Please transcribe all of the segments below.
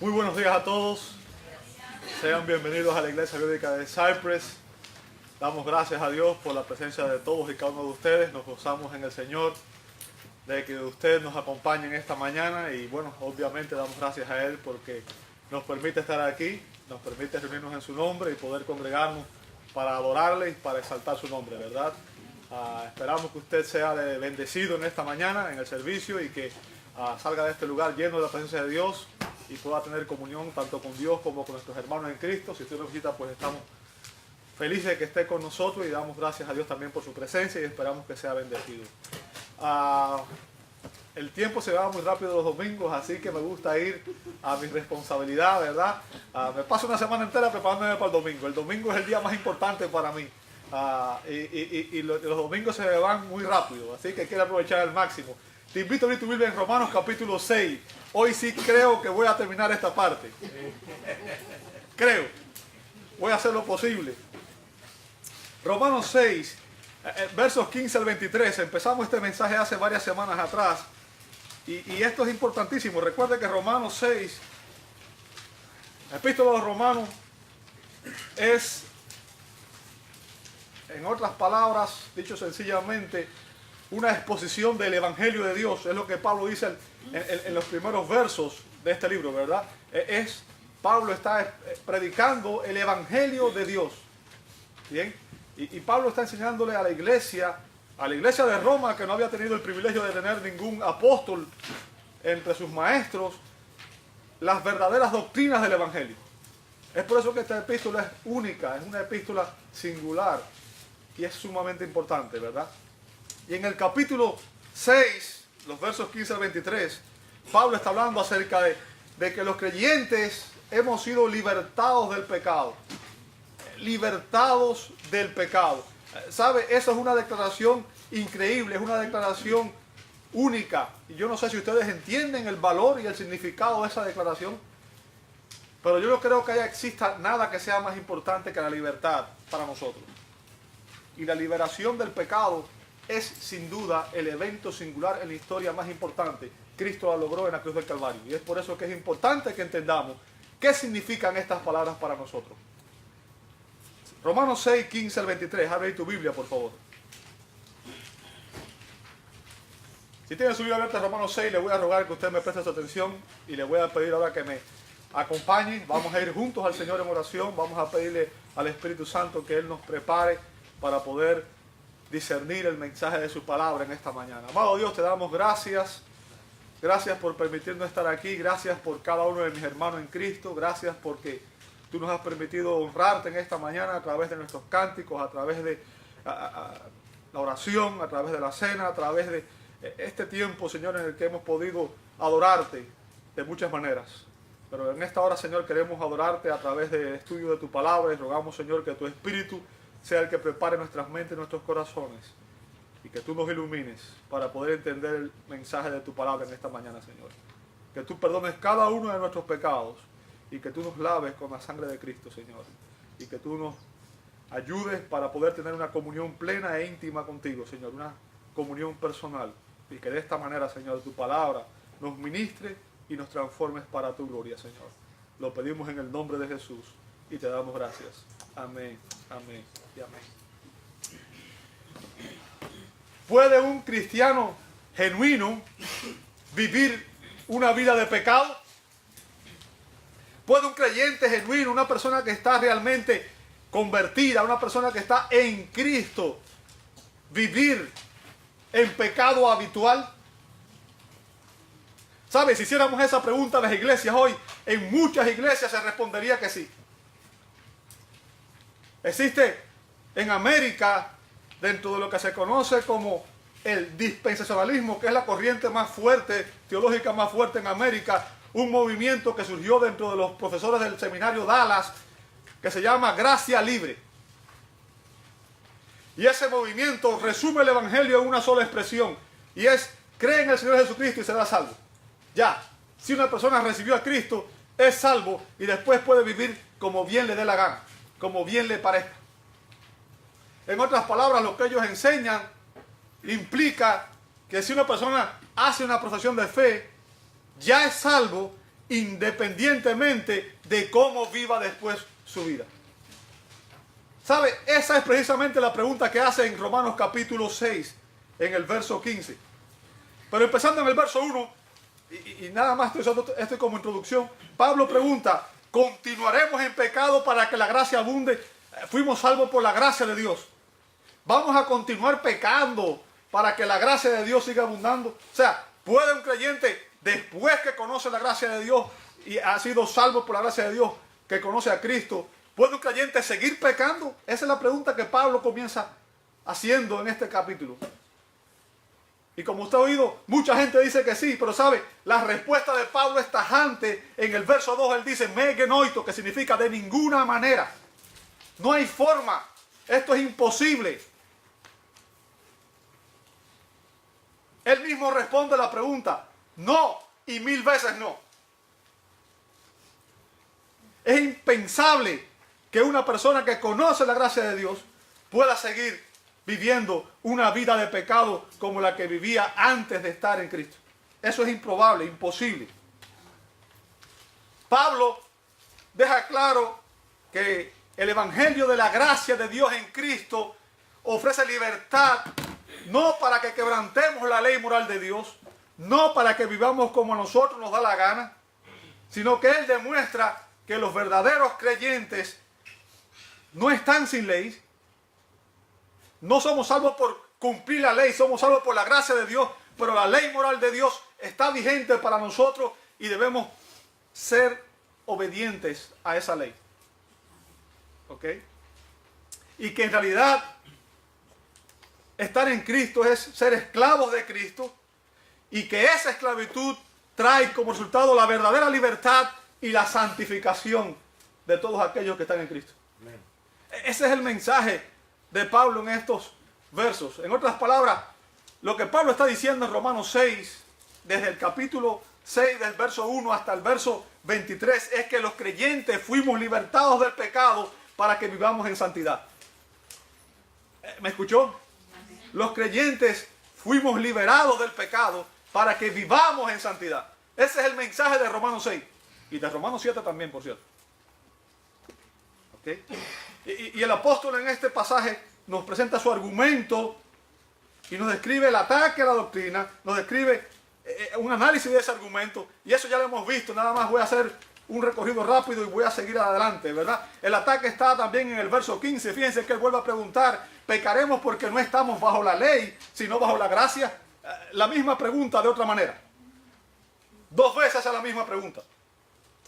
Muy buenos días a todos. Sean bienvenidos a la Iglesia Bíblica de Cypress. Damos gracias a Dios por la presencia de todos y cada uno de ustedes. Nos gozamos en el Señor de que ustedes nos acompañen esta mañana y bueno, obviamente damos gracias a Él porque nos permite estar aquí, nos permite reunirnos en su nombre y poder congregarnos para adorarle y para exaltar su nombre, ¿verdad? Esperamos que usted sea bendecido en esta mañana en el servicio y que salga de este lugar lleno de la presencia de Dios y pueda tener comunión tanto con Dios como con nuestros hermanos en Cristo. Si usted nos visita, pues estamos felices de que esté con nosotros y damos gracias a Dios también por su presencia y esperamos que sea bendecido. El tiempo se va muy rápido los domingos, así que me gusta ir a mi responsabilidad, ¿verdad? Me paso una semana entera preparándome para el domingo. El domingo es el día más importante para mí. Y los domingos se me van muy rápido, así que quiero aprovechar al máximo. Te invito a abrir tu Biblia en Romanos capítulo 6. Hoy sí creo que voy a terminar esta parte. Creo. Voy a hacer lo posible. Romanos 6, versos 15 al 23. Empezamos este mensaje hace varias semanas atrás. Y esto es importantísimo. Recuerde que Romanos 6, la epístola de los Romanos, es, en otras palabras, dicho sencillamente, una exposición del Evangelio de Dios. Es lo que Pablo dice en los primeros versos de este libro, ¿verdad? Pablo está predicando el Evangelio de Dios. ¿Bien? Y Pablo está enseñándole a la iglesia de Roma, que no había tenido el privilegio de tener ningún apóstol entre sus maestros, las verdaderas doctrinas del Evangelio. Es por eso que esta epístola es única, es una epístola singular y es sumamente importante, ¿verdad? Y en el capítulo 6, los versos 15 al 23, Pablo está hablando acerca de que los creyentes hemos sido libertados del pecado. Libertados del pecado. ¿Sabe? Eso es una declaración increíble, es una declaración única. Y yo no sé si ustedes entienden el valor y el significado de esa declaración, pero yo no creo que exista nada que sea más importante que la libertad para nosotros. Y la liberación del pecado es sin duda el evento singular en la historia más importante. Cristo la logró en la cruz del Calvario. Y es por eso que es importante que entendamos qué significan estas palabras para nosotros. Romanos 6, 15 al 23. Abre ahí tu Biblia, por favor. Si tiene su Biblia abierta en Romanos 6, le voy a rogar que usted me preste su atención y le voy a pedir ahora que me acompañe. Vamos a ir juntos al Señor en oración. Vamos a pedirle al Espíritu Santo que Él nos prepare para poder discernir el mensaje de su palabra en esta mañana. Amado Dios, te damos gracias. Gracias por permitirnos estar aquí. Gracias por cada uno de mis hermanos en Cristo. Gracias porque tú nos has permitido honrarte en esta mañana a través de nuestros cánticos, a través de la oración, a través de la cena, a través de este tiempo, Señor, en el que hemos podido adorarte de muchas maneras. Pero en esta hora, Señor, queremos adorarte a través del estudio de tu palabra y rogamos, Señor, que tu Espíritu sea el que prepare nuestras mentes y nuestros corazones y que tú nos ilumines para poder entender el mensaje de tu palabra en esta mañana, Señor. Que tú perdones cada uno de nuestros pecados y que tú nos laves con la sangre de Cristo, Señor. Y que tú nos ayudes para poder tener una comunión plena e íntima contigo, Señor. Una comunión personal. Y que de esta manera, Señor, tu palabra nos ministre y nos transformes para tu gloria, Señor. Lo pedimos en el nombre de Jesús y te damos gracias. Amén, amén y amén. ¿Puede un cristiano genuino vivir una vida de pecado? ¿Puede un creyente genuino, una persona que está realmente convertida, una persona que está en Cristo, vivir en pecado habitual? ¿Sabe? Si hiciéramos esa pregunta en las iglesias hoy, en muchas iglesias se respondería que sí. Existe en América, dentro de lo que se conoce como el dispensacionalismo, que es la corriente más fuerte, teológica más fuerte en América, un movimiento que surgió dentro de los profesores del seminario Dallas, que se llama Gracia Libre. Y ese movimiento resume el Evangelio en una sola expresión, y es: cree en el Señor Jesucristo y será salvo. Ya, si una persona recibió a Cristo, es salvo y después puede vivir como bien le dé la gana, como bien le parezca. En otras palabras, lo que ellos enseñan implica que si una persona hace una profesión de fe, ya es salvo independientemente de cómo viva después su vida. ¿Sabe? Esa es precisamente la pregunta que hace en Romanos capítulo 6, en el verso 15. Pero empezando en el verso 1, y nada más estoy usando esto como introducción, Pablo pregunta, ¿continuaremos en pecado para que la gracia abunde? Fuimos salvos por la gracia de Dios. ¿Vamos a continuar pecando para que la gracia de Dios siga abundando? O sea, ¿puede un creyente, después que conoce la gracia de Dios y ha sido salvo por la gracia de Dios, que conoce a Cristo, ¿puede un creyente seguir pecando? Esa es la pregunta que Pablo comienza haciendo en este capítulo. Y como usted ha oído, mucha gente dice que sí, pero sabe, la respuesta de Pablo es tajante. En el verso 2 él dice, me genoito, que significa de ninguna manera. No hay forma. Esto es imposible. Él mismo responde a la pregunta, no, y 1000 veces no. Es impensable que una persona que conoce la gracia de Dios pueda seguir viviendo una vida de pecado como la que vivía antes de estar en Cristo. Eso es improbable, imposible. Pablo deja claro que el evangelio de la gracia de Dios en Cristo ofrece libertad, no para que quebrantemos la ley moral de Dios, no para que vivamos como a nosotros nos da la gana, sino que Él demuestra que los verdaderos creyentes no están sin ley. No somos salvos por cumplir la ley, somos salvos por la gracia de Dios, pero la ley moral de Dios está vigente para nosotros y debemos ser obedientes a esa ley. ¿Ok? Y que en realidad estar en Cristo es ser esclavos de Cristo y que esa esclavitud trae como resultado la verdadera libertad y la santificación de todos aquellos que están en Cristo. Amén. Ese es el mensaje de Pablo en estos versos. En otras palabras, lo que Pablo está diciendo en Romanos 6, desde el capítulo 6, del verso 1 hasta el verso 23, es que los creyentes fuimos libertados del pecado para que vivamos en santidad. ¿Me escuchó? Los creyentes fuimos liberados del pecado para que vivamos en santidad. Ese es el mensaje de Romanos 6 y de Romanos 7 también, por cierto. ¿Okay? Y el apóstol en este pasaje nos presenta su argumento y nos describe el ataque a la doctrina, nos describe un análisis de ese argumento, y eso ya lo hemos visto. Nada más voy a hacer un recorrido rápido y voy a seguir adelante, ¿verdad? El ataque está también en el verso 15. Fíjense que él vuelve a preguntar, ¿pecaremos porque no estamos bajo la ley, sino bajo la gracia? La misma pregunta de otra manera. 2 veces a la misma pregunta.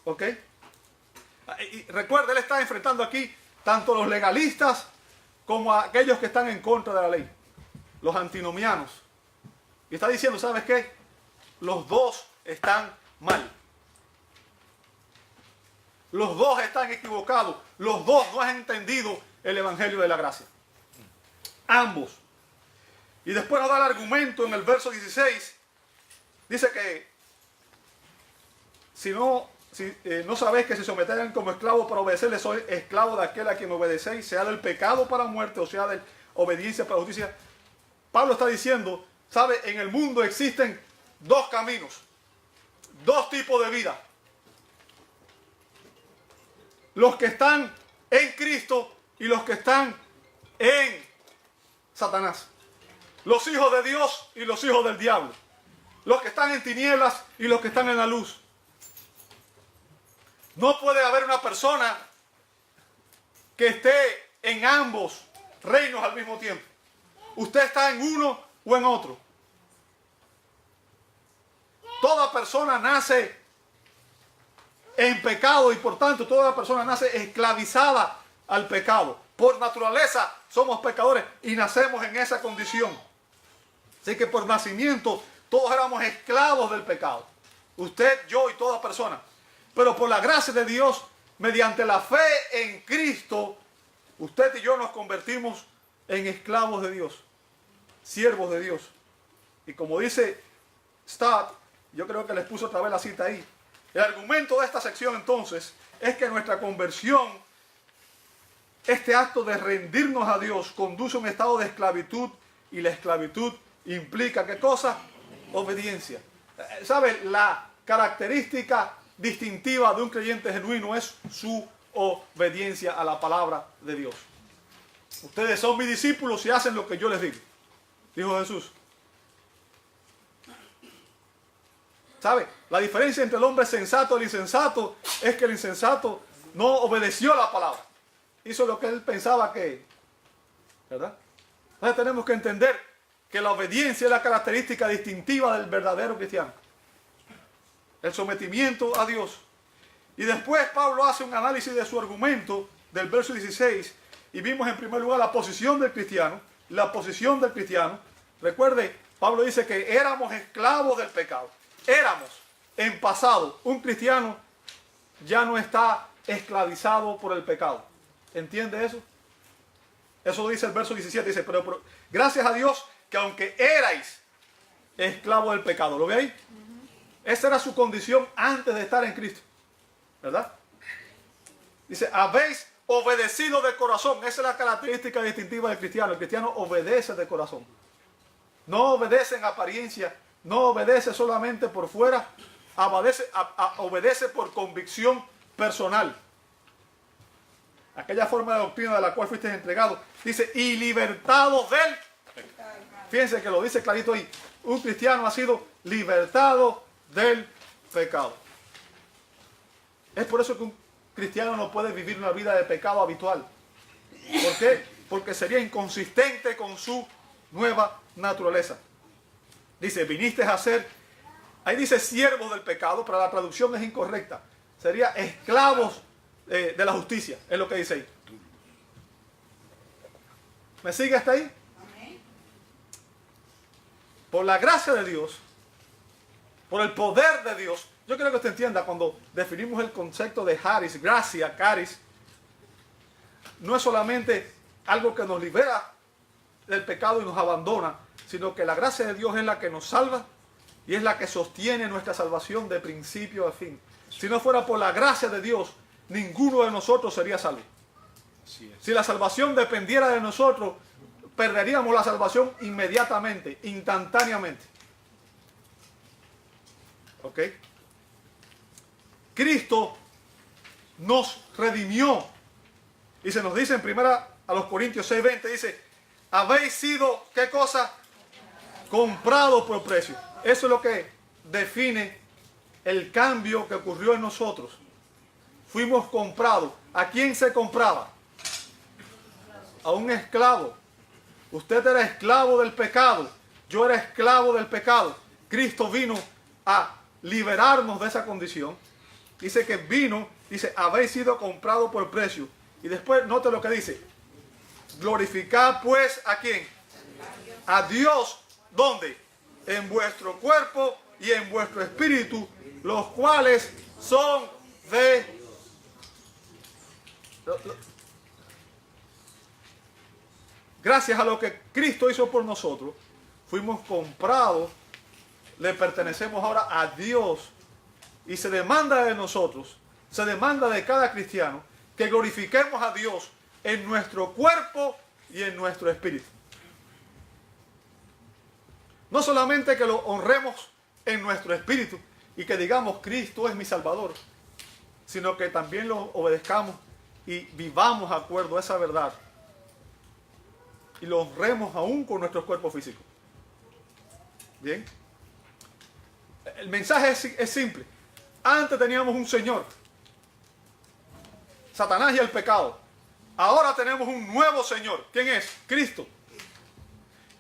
¿Ok? Y recuerda, él está enfrentando aquí tanto los legalistas como a aquellos que están en contra de la ley, los antinomianos. Y está diciendo, ¿sabes qué? Los dos están mal. Los dos están equivocados. Los dos no han entendido el evangelio de la gracia. Ambos. Y después nos da el argumento en el verso 16. Dice que si no sabéis que si sometéis como esclavos para obedecerle, soy esclavo de aquel a quien obedecéis, sea del pecado para muerte o sea de obediencia para justicia. Pablo está diciendo, ¿sabe? En el mundo existen 2 caminos, 2 tipos de vida. Los que están en Cristo y los que están en Satanás. Los hijos de Dios y los hijos del diablo. Los que están en tinieblas y los que están en la luz. No puede haber una persona que esté en ambos reinos al mismo tiempo. Usted está en uno o en otro. Toda persona nace en pecado y por tanto toda persona nace esclavizada al pecado. Por naturaleza somos pecadores y nacemos en esa condición. Así que por nacimiento todos éramos esclavos del pecado. Usted, yo y toda persona. Pero por la gracia de Dios, mediante la fe en Cristo, usted y yo nos convertimos en esclavos de Dios, siervos de Dios. Y como dice Stott, yo creo que les puse otra vez la cita ahí, el argumento de esta sección entonces es que nuestra conversión, este acto de rendirnos a Dios, conduce a un estado de esclavitud, y la esclavitud implica ¿qué cosa? Obediencia. ¿Sabe? La característica distintiva de un creyente genuino es su obediencia a la palabra de Dios. Ustedes son mis discípulos y hacen lo que yo les digo, dijo Jesús. ¿Sabe? La diferencia entre el hombre sensato y el insensato es que el insensato no obedeció la palabra. Hizo lo que él pensaba que, ¿verdad? Entonces tenemos que entender que la obediencia es la característica distintiva del verdadero cristiano. El sometimiento a Dios. Y después Pablo hace un análisis de su argumento del verso 16 y vimos en primer lugar la posición del cristiano. La posición del cristiano. Recuerde, Pablo dice que éramos esclavos del pecado. Éramos en pasado. Un cristiano ya no está esclavizado por el pecado. ¿Entiende eso? Eso dice el verso 17. Dice, pero gracias a Dios que aunque erais esclavos del pecado. ¿Lo ve ahí? Esa era su condición antes de estar en Cristo. ¿Verdad? Dice, habéis obedecido de corazón. Esa es la característica distintiva del cristiano. El cristiano obedece de corazón. No obedece en apariencia. No obedece solamente por fuera. Obedece por convicción personal. Aquella forma de doctrina de la cual fuiste entregado. Dice, y libertados del pecado. Fíjense que lo dice clarito ahí. Un cristiano ha sido libertado del pecado. Es por eso que un cristiano no puede vivir una vida de pecado habitual. ¿Por qué? Porque sería inconsistente con su nueva naturaleza. Dice, viniste a ser, ahí dice siervos del pecado, pero la traducción es incorrecta. Sería esclavos de la justicia, es lo que dice ahí. ¿Me sigue hasta ahí? Por la gracia de Dios, por el poder de Dios. Yo creo que usted entienda cuando definimos el concepto de charis, gracia, charis, no es solamente algo que nos libera del pecado y nos abandona, sino que la gracia de Dios es la que nos salva y es la que sostiene nuestra salvación de principio a fin. Si no fuera por la gracia de Dios, ninguno de nosotros sería salvo. Si la salvación dependiera de nosotros, perderíamos la salvación inmediatamente, instantáneamente. ¿Ok? Cristo nos redimió. Y se nos dice en primera a los Corintios 6:20, dice, habéis sido, ¿qué cosa? Comprados por precio. Eso es lo que define el cambio que ocurrió en nosotros. Fuimos comprados. ¿A quién se compraba? A un esclavo. Usted era esclavo del pecado. Yo era esclavo del pecado. Cristo vino a liberarnos de esa condición. Dice que vino, dice, habéis sido comprados por precio. Y después, note lo que dice. Glorificad pues ¿a quién? A Dios. ¿Dónde? En vuestro cuerpo y en vuestro espíritu, los cuales son de... Gracias a lo que Cristo hizo por nosotros, fuimos comprados, le pertenecemos ahora a Dios. Y se demanda de nosotros, se demanda de cada cristiano, que glorifiquemos a Dios en nuestro cuerpo y en nuestro espíritu. No solamente que lo honremos en nuestro espíritu y que digamos Cristo es mi Salvador, sino que también lo obedezcamos y vivamos de acuerdo a esa verdad y lo honremos aún con nuestro cuerpo físico. Bien, el mensaje es simple. Antes teníamos un Señor, Satanás y el pecado. Ahora tenemos un nuevo Señor. ¿Quién es? Cristo.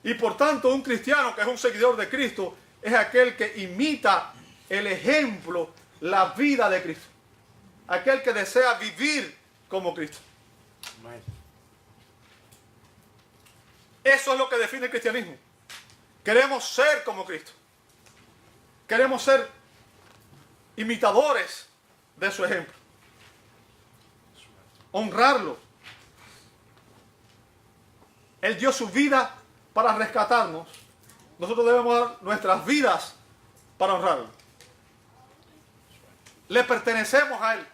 Y por tanto un cristiano que es un seguidor de Cristo es aquel que imita el ejemplo, la vida de Cristo. Aquel que desea vivir como Cristo. Eso es lo que define el cristianismo. Queremos ser como Cristo. Queremos ser imitadores de su ejemplo. Honrarlo. Él dio su vida para rescatarnos. Nosotros debemos dar nuestras vidas para honrarlo. Le pertenecemos a Él.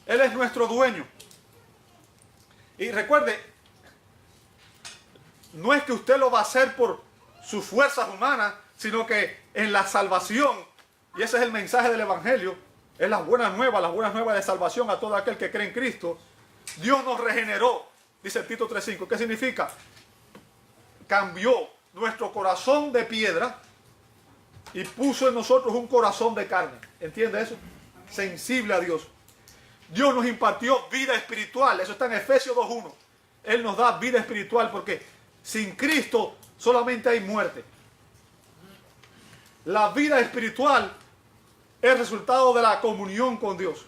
Él es nuestro dueño. Y recuerde, no es que usted lo va a hacer por sus fuerzas humanas, sino que en la salvación, y ese es el mensaje del Evangelio, Es las buenas nuevas de salvación a todo aquel que cree en Cristo. Dios nos regeneró, dice el Tito 3:5. ¿Qué significa? Cambió nuestro corazón de piedra y puso en nosotros un corazón de carne. ¿Entiende eso? Sensible a Dios. Dios nos impartió vida espiritual. Eso está en Efesios 2:1. Él nos da vida espiritual porque sin Cristo solamente hay muerte. La vida espiritual es resultado de la comunión con Dios.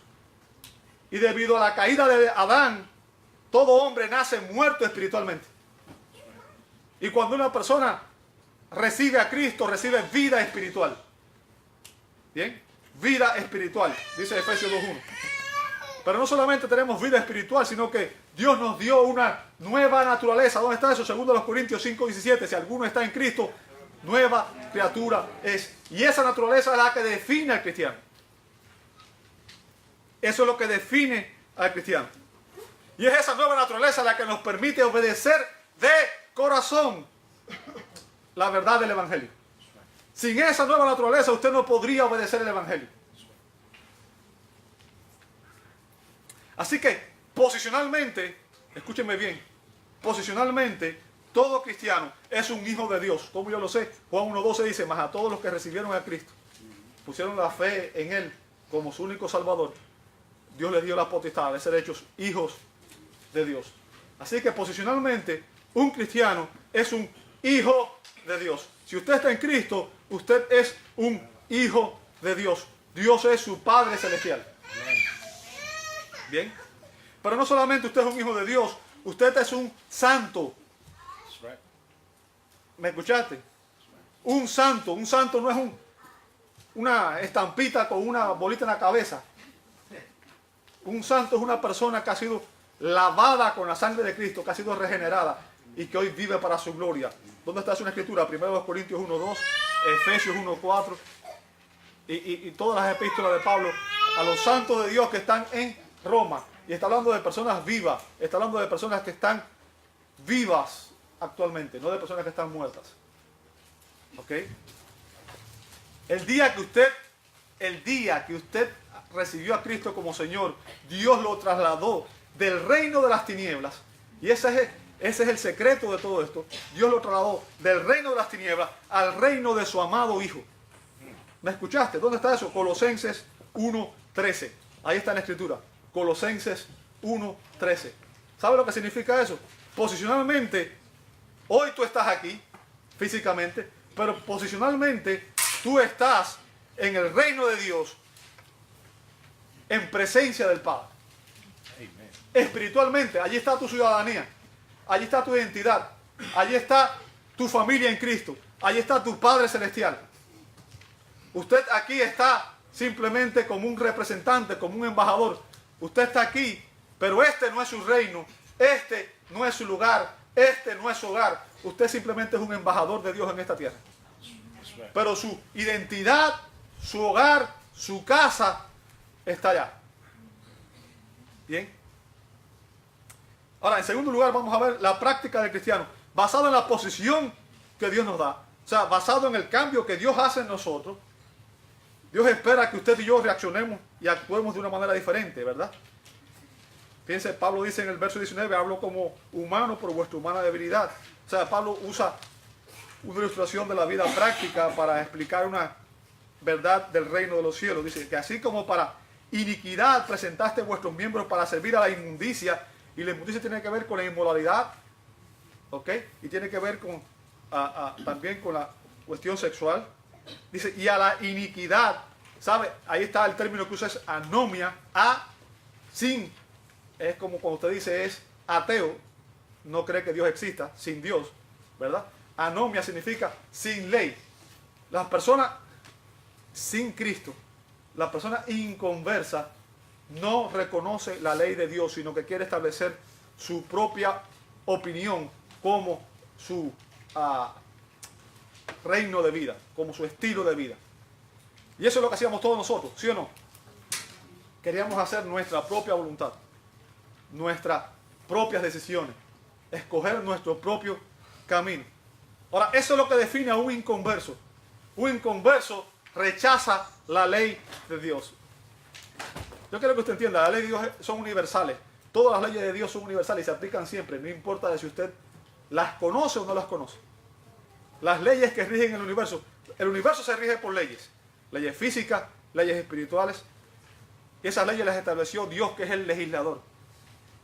Y debido a la caída de Adán, todo hombre nace muerto espiritualmente. Y cuando una persona recibe a Cristo, recibe vida espiritual. ¿Bien? Vida espiritual, dice Efesios 2:1. Pero no solamente tenemos vida espiritual, sino que Dios nos dio una nueva naturaleza. ¿Dónde está eso? Segundo los Corintios 5:17. Si alguno está en Cristo, nueva criatura es. Y esa naturaleza es la que define al cristiano. Eso es lo que define al cristiano. Y es esa nueva naturaleza la que nos permite obedecer de corazón la verdad del Evangelio. Sin esa nueva naturaleza usted no podría obedecer el Evangelio. Así que posicionalmente, escúchenme bien, posicionalmente todo cristiano es un hijo de Dios. ¿Cómo yo lo sé? Juan 1:12 dice, mas a todos los que recibieron a Cristo, pusieron la fe en Él como su único Salvador, Dios les dio la potestad de ser hechos hijos de Dios. Así que posicionalmente un cristiano es un hijo de Dios. Si usted está en Cristo, usted es un hijo de Dios. Dios es su Padre Celestial. Bien. Pero no solamente usted es un hijo de Dios, usted es un santo. ¿Me escuchaste? Un santo. Un santo no es una estampita con una bolita en la cabeza. Un santo es una persona que ha sido lavada con la sangre de Cristo, que ha sido regenerada y que hoy vive para su gloria. ¿Dónde está eso en la Escritura? 1 Corintios 1:2, Efesios 1:4 y todas las epístolas de Pablo a los santos de Dios que están en Roma. Y está hablando de personas vivas, está hablando de personas que están vivas actualmente, no de personas que están muertas. ¿Ok? El día que usted recibió a Cristo como Señor, Dios lo trasladó del reino de las tinieblas. Y ese es el secreto de todo esto. Dios lo trasladó del reino de las tinieblas al reino de su amado Hijo. ¿Me escuchaste? ¿Dónde está eso? Colosenses 1:13. Ahí está en la Escritura. Colosenses 1:13. ¿Sabe lo que significa eso? Posicionalmente, hoy tú estás aquí, físicamente, pero posicionalmente tú estás en el reino de Dios, en presencia del Padre. Amen. Espiritualmente, allí está tu ciudadanía, allí está tu identidad, allí está tu familia en Cristo, allí está tu Padre Celestial. Usted aquí está simplemente como un representante, como un embajador. Usted está aquí, pero este no es su reino, este no es su lugar, este no es su hogar. Usted simplemente es un embajador de Dios en esta tierra. Pero su identidad, su hogar, su casa está allá. Bien. Ahora, en segundo lugar, vamos a ver la práctica del cristiano, basado en la posición que Dios nos da. O sea, basado en el cambio que Dios hace en nosotros. Dios espera que usted y yo reaccionemos y actuemos de una manera diferente, ¿verdad? Fíjense, Pablo dice en el verso 19, hablo como humano por vuestra humana debilidad. O sea, Pablo usa una ilustración de la vida práctica para explicar una verdad del reino de los cielos. Dice que así como para iniquidad presentaste vuestros miembros para servir a la inmundicia, y la inmundicia tiene que ver con la inmoralidad, ¿ok? Y tiene que ver con también con la cuestión sexual. Dice, y a la iniquidad, ¿sabe? Ahí está el término que usa, es anomia, sin, es como cuando usted dice es ateo, no cree que Dios exista, sin Dios, ¿verdad? Anomia significa sin ley. Las personas sin Cristo, la persona inconversa, no reconoce la ley de Dios, sino que quiere establecer su propia opinión como su reino de vida, como su estilo de vida. Y eso es lo que hacíamos todos nosotros, ¿sí o no? Queríamos hacer nuestra propia voluntad, nuestras propias decisiones, escoger nuestro propio camino. Ahora, eso es lo que define a un inconverso. Un inconverso rechaza la ley de Dios. Yo quiero que usted entienda, las leyes de Dios son universales. Todas las leyes de Dios son universales y se aplican siempre, no importa de si usted las conoce o no las conoce. Las leyes que rigen el universo se rige por leyes. Leyes físicas, leyes espirituales. Esas leyes las estableció Dios, que es el legislador.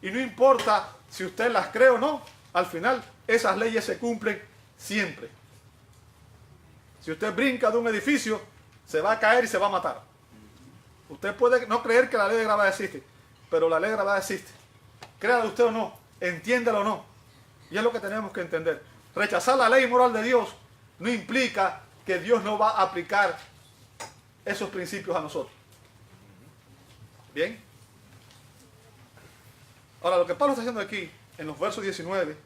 Y no importa si usted las cree o no, al final esas leyes se cumplen siempre. Si usted brinca de un edificio, se va a caer y se va a matar. Usted puede no creer que la ley de gravedad existe, pero la ley de gravedad existe. Créalo usted o no, entiéndalo o no. Y es lo que tenemos que entender. Rechazar la ley moral de Dios no implica que Dios no va a aplicar esos principios a nosotros. ¿Bien? Ahora, lo que Pablo está haciendo aquí, en los versos 19,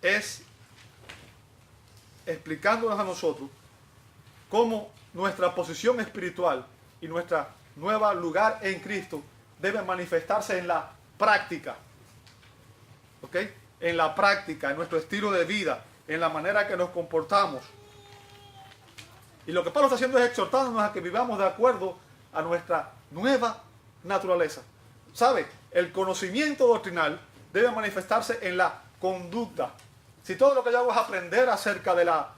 es explicándonos a nosotros cómo nuestra posición espiritual y nuestro nuevo lugar en Cristo debe manifestarse en la práctica. ¿Ok? En la práctica, en nuestro estilo de vida, en la manera que nos comportamos. Y lo que Pablo está haciendo es exhortándonos a que vivamos de acuerdo a nuestra nueva naturaleza. ¿Sabe? El conocimiento doctrinal debe manifestarse en la conducta. Si todo lo que yo hago es aprender acerca de la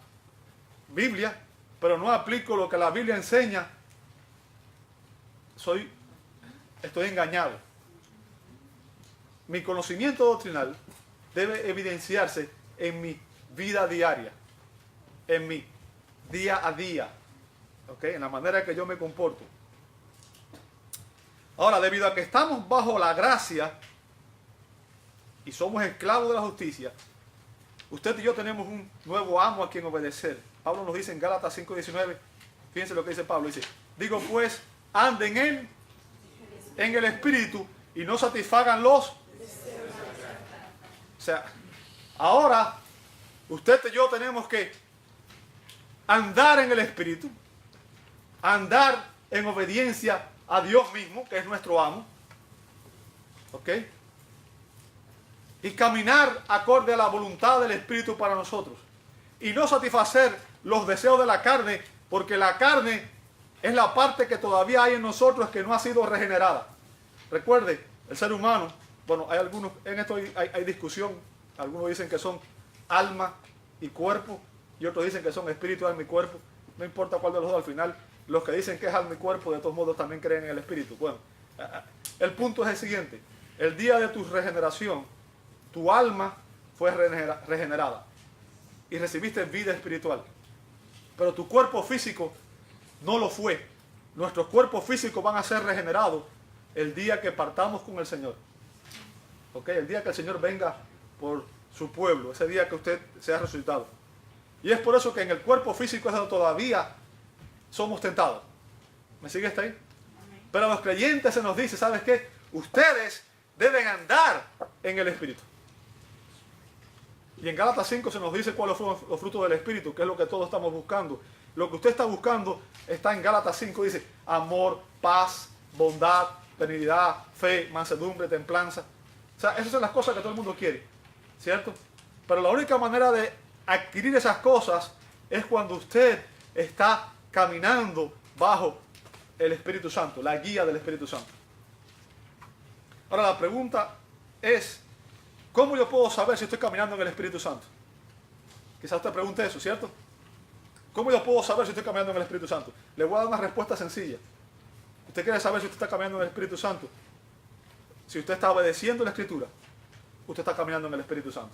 Biblia, pero no aplico lo que la Biblia enseña, estoy engañado. Mi conocimiento doctrinal debe evidenciarse en mi vida diaria, en mi día a día, ¿ok? En la manera que yo me comporto. Ahora, debido a que estamos bajo la gracia y somos esclavos de la justicia, usted y yo tenemos un nuevo amo a quien obedecer. Pablo nos dice en Gálatas 5:19, fíjense lo que dice Pablo, dice, digo pues, anden en el Espíritu y no satisfagan los... O sea, ahora usted y yo tenemos que andar en el Espíritu, andar en obediencia a Dios mismo, que es nuestro amo, ¿ok? Y caminar acorde a la voluntad del Espíritu para nosotros. Y no satisfacer los deseos de la carne, porque la carne es la parte que todavía hay en nosotros que no ha sido regenerada. Recuerde, el ser humano, bueno, hay algunos, en esto hay discusión, algunos dicen que son alma y cuerpo, y otros dicen que son espíritu, alma y cuerpo. No importa cuál de los dos al final. Los que dicen que es alma y cuerpo, de todos modos también creen en el espíritu. Bueno, el punto es el siguiente. El día de tu regeneración, tu alma fue regenerada y recibiste vida espiritual. Pero tu cuerpo físico no lo fue. Nuestros cuerpos físicos van a ser regenerados el día que partamos con el Señor. ¿Ok? El día que el Señor venga por su pueblo, ese día que usted sea resucitado. Y es por eso que en el cuerpo físico es donde todavía somos tentados. ¿Me sigue hasta ahí? Pero a los creyentes se nos dice, ¿sabes qué? Ustedes deben andar en el Espíritu. Y en Gálatas 5 se nos dice cuáles son los frutos del Espíritu, que es lo que todos estamos buscando. Lo que usted está buscando está en Gálatas 5, dice amor, paz, bondad, benignidad, fe, mansedumbre, templanza. O sea, esas son las cosas que todo el mundo quiere, ¿cierto? Pero la única manera de adquirir esas cosas es cuando usted está caminando bajo el Espíritu Santo, la guía del Espíritu Santo. Ahora la pregunta es, ¿cómo yo puedo saber si estoy caminando en el Espíritu Santo? Quizás usted pregunte eso, ¿cierto? ¿Cómo yo puedo saber si estoy caminando en el Espíritu Santo? Le voy a dar una respuesta sencilla. ¿Usted quiere saber si usted está caminando en el Espíritu Santo? Si usted está obedeciendo la Escritura, usted está caminando en el Espíritu Santo.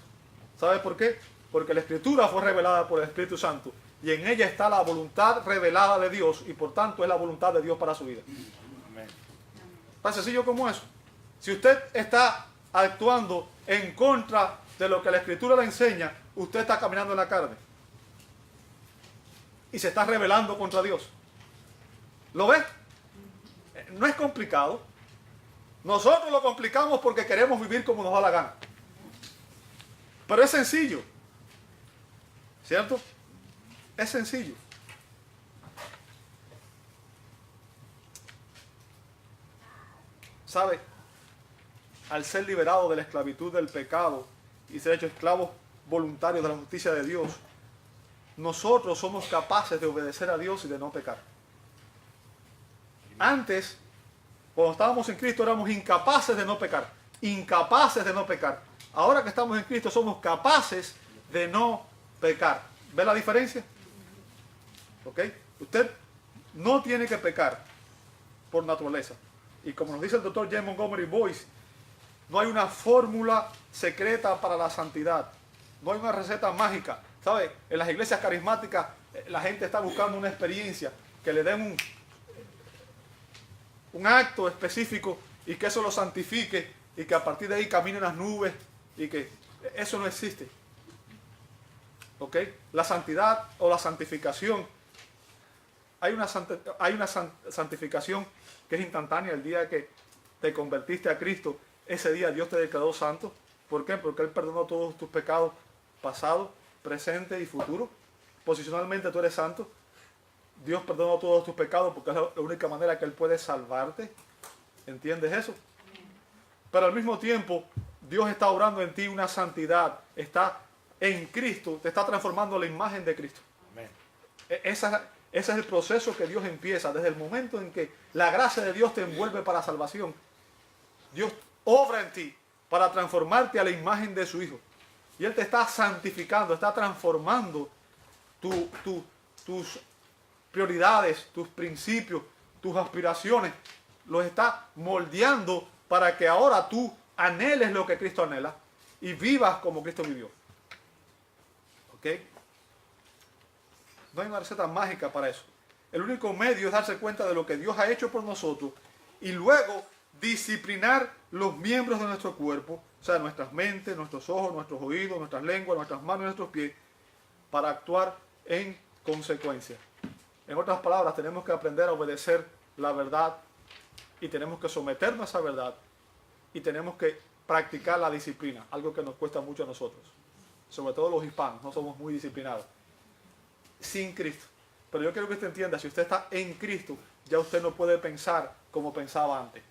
¿Sabe por qué? Porque la Escritura fue revelada por el Espíritu Santo y en ella está la voluntad revelada de Dios y por tanto es la voluntad de Dios para su vida. Amén. Tan sencillo como eso. Si usted está actuando en contra de lo que la Escritura le enseña, usted está caminando en la carne y se está rebelando contra Dios. ¿Lo ve? No es complicado. Nosotros lo complicamos porque queremos vivir como nos da la gana. Pero es sencillo. ¿Cierto? Es sencillo. ¿Sabe? Al ser liberado de la esclavitud del pecado y ser hechos esclavos voluntarios de la justicia de Dios, nosotros somos capaces de obedecer a Dios y de no pecar. Antes, cuando estábamos en Cristo, éramos incapaces de no pecar. Incapaces de no pecar. Ahora que estamos en Cristo, somos capaces de no pecar. ¿Ve la diferencia? ¿Ok? Usted no tiene que pecar por naturaleza. Y como nos dice el doctor J. Montgomery Boyce, no hay una fórmula secreta para la santidad. No hay una receta mágica. ¿Sabe? En las iglesias carismáticas la gente está buscando una experiencia, que le den un acto específico y que eso lo santifique y que a partir de ahí caminen las nubes y que eso no existe. ¿Ok? La santidad o la santificación, hay una santificación que es instantánea. El día que te convertiste a Cristo, ese día Dios te declaró santo. ¿Por qué? Porque Él perdonó todos tus pecados pasados, presentes y futuros. Posicionalmente tú eres santo. Dios perdonó todos tus pecados porque es la única manera que Él puede salvarte. ¿Entiendes eso? Pero al mismo tiempo, Dios está obrando en ti una santidad. Está en Cristo, te está transformando a la imagen de Cristo. Amén. Ese es el proceso que Dios empieza. Desde el momento en que la gracia de Dios te envuelve para salvación, Dios obra en ti para transformarte a la imagen de su Hijo. Y Él te está santificando, está transformando tus prioridades, tus principios, tus aspiraciones. Los está moldeando para que ahora tú anheles lo que Cristo anhela y vivas como Cristo vivió. ¿Ok? No hay una receta mágica para eso. El único medio es darse cuenta de lo que Dios ha hecho por nosotros y luego disciplinar los miembros de nuestro cuerpo, o sea, nuestras mentes, nuestros ojos, nuestros oídos, nuestras lenguas, nuestras manos y nuestros pies, para actuar en consecuencia. En otras palabras, tenemos que aprender a obedecer la verdad y tenemos que someternos a esa verdad y tenemos que practicar la disciplina, algo que nos cuesta mucho a nosotros. Sobre todo los hispanos, no somos muy disciplinados. Sin Cristo. Pero yo quiero que usted entienda, si usted está en Cristo, ya usted no puede pensar como pensaba antes.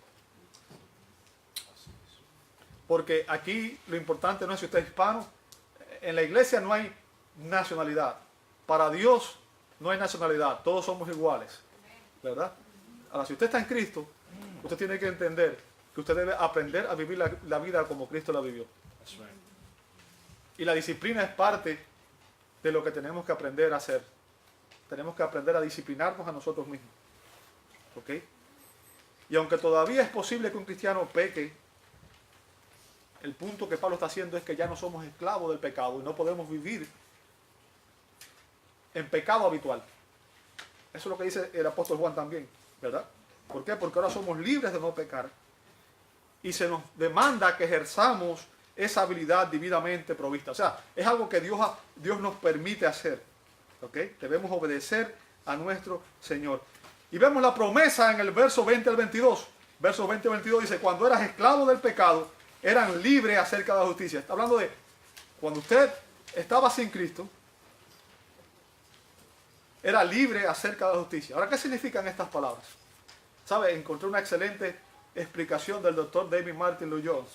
Porque aquí lo importante no es si usted es hispano. En la iglesia no hay nacionalidad. Para Dios no hay nacionalidad. Todos somos iguales. ¿Verdad? Ahora, si usted está en Cristo, usted tiene que entender que usted debe aprender a vivir la vida como Cristo la vivió. Y la disciplina es parte de lo que tenemos que aprender a hacer. Tenemos que aprender a disciplinarnos a nosotros mismos. ¿Ok? Y aunque todavía es posible que un cristiano peque, el punto que Pablo está haciendo es que ya no somos esclavos del pecado y no podemos vivir en pecado habitual. Eso es lo que dice el apóstol Juan también, ¿verdad? ¿Por qué? Porque ahora somos libres de no pecar y se nos demanda que ejerzamos esa habilidad divinamente provista. O sea, es algo que Dios nos permite hacer. ¿Ok? Debemos obedecer a nuestro Señor. Y vemos la promesa en el verso 20 al 22. Verso 20 al 22 dice, cuando eras esclavo del pecado, eran libres acerca de la justicia. Está hablando de cuando usted estaba sin Cristo, era libre acerca de la justicia. Ahora, ¿qué significan estas palabras? ¿Sabe? Encontré una excelente explicación del doctor David Martin Lloyd-Jones.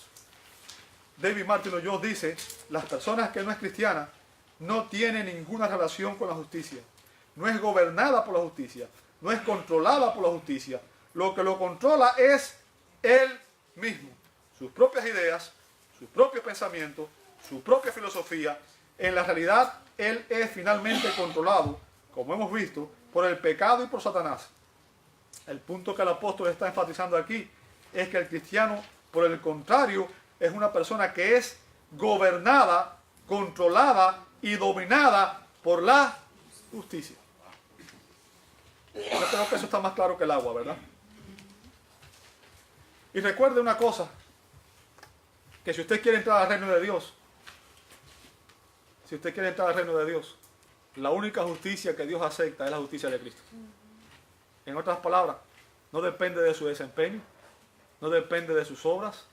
David Martin Lloyd-Jones dice, las personas que no es cristiana no tienen ninguna relación con la justicia. No es gobernada por la justicia. No es controlada por la justicia. Lo que lo controla es él mismo. Sus propias ideas, sus propios pensamientos, su propia filosofía. En la realidad, él es finalmente controlado, como hemos visto, por el pecado y por Satanás. El punto que el apóstol está enfatizando aquí es que el cristiano, por el contrario, es una persona que es gobernada, controlada y dominada por la justicia. Yo creo que eso está más claro que el agua, ¿verdad? Y recuerde una cosa, que si usted quiere entrar al reino de Dios, la única justicia que Dios acepta es la justicia de Cristo. En otras palabras, no depende de su desempeño, no depende de sus obras,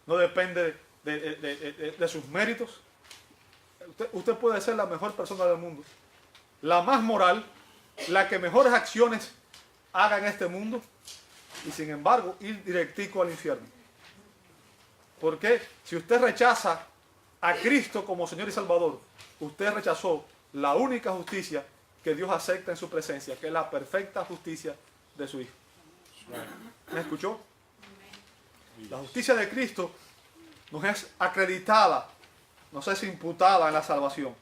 no depende de sus méritos. Usted puede ser la mejor persona del mundo, la más moral, la que mejores acciones haga en este mundo, y sin embargo ir directico al infierno. Porque si usted rechaza a Cristo como Señor y Salvador, usted rechazó la única justicia que Dios acepta en su presencia, que es la perfecta justicia de su Hijo. ¿Me escuchó? La justicia de Cristo nos es acreditada, nos es imputada en la salvación.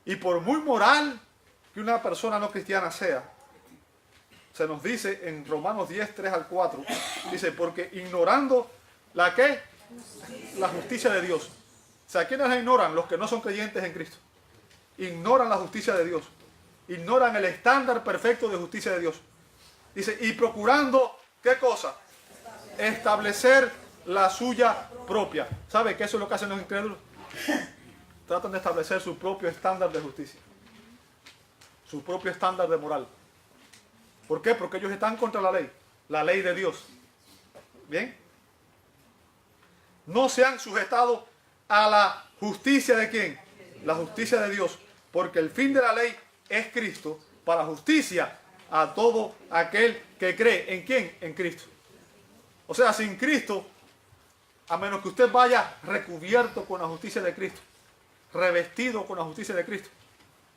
Y por muy moral que una persona no cristiana sea, se nos dice en Romanos 10, 3 al 4, dice, porque ignorando la ¿qué? La justicia de Dios. O sea, ¿quiénes la ignoran? Los que no son creyentes en Cristo. Ignoran la justicia de Dios. Ignoran el estándar perfecto de justicia de Dios. Dice, y procurando, ¿qué cosa? Establecer la suya propia. ¿Sabe qué eso es lo que hacen los incrédulos? Tratan de establecer su propio estándar de justicia. Su propio estándar de moral. ¿Por qué? Porque ellos están contra la ley de Dios. ¿Bien? No se han sujetado a la justicia de ¿quién? La justicia de Dios. Porque el fin de la ley es Cristo para justicia a todo aquel que cree. ¿En quién? En Cristo. O sea, sin Cristo, a menos que usted vaya recubierto con la justicia de Cristo, revestido con la justicia de Cristo,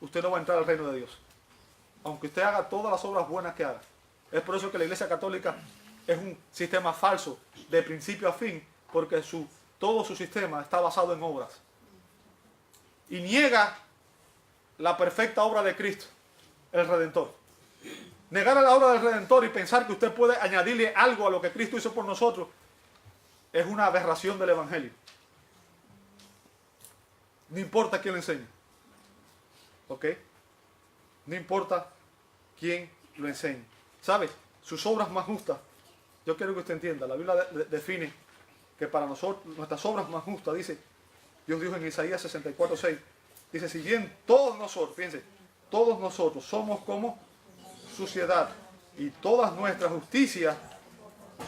usted no va a entrar al reino de Dios. Aunque usted haga todas las obras buenas que haga. Es por eso que la Iglesia Católica es un sistema falso de principio a fin, porque todo su sistema está basado en obras. Y niega la perfecta obra de Cristo, el Redentor. Negar a la obra del Redentor y pensar que usted puede añadirle algo a lo que Cristo hizo por nosotros es una aberración del Evangelio. No importa quién le enseñe. ¿Ok? No importa quién lo enseñe. ¿Sabe? Sus obras más justas. Yo quiero que usted entienda. La Biblia define que para nosotros, nuestras obras más justas, dice, Dios dijo en Isaías 64:6, dice, si bien todos nosotros, fíjense, todos nosotros somos como suciedad y todas nuestras justicias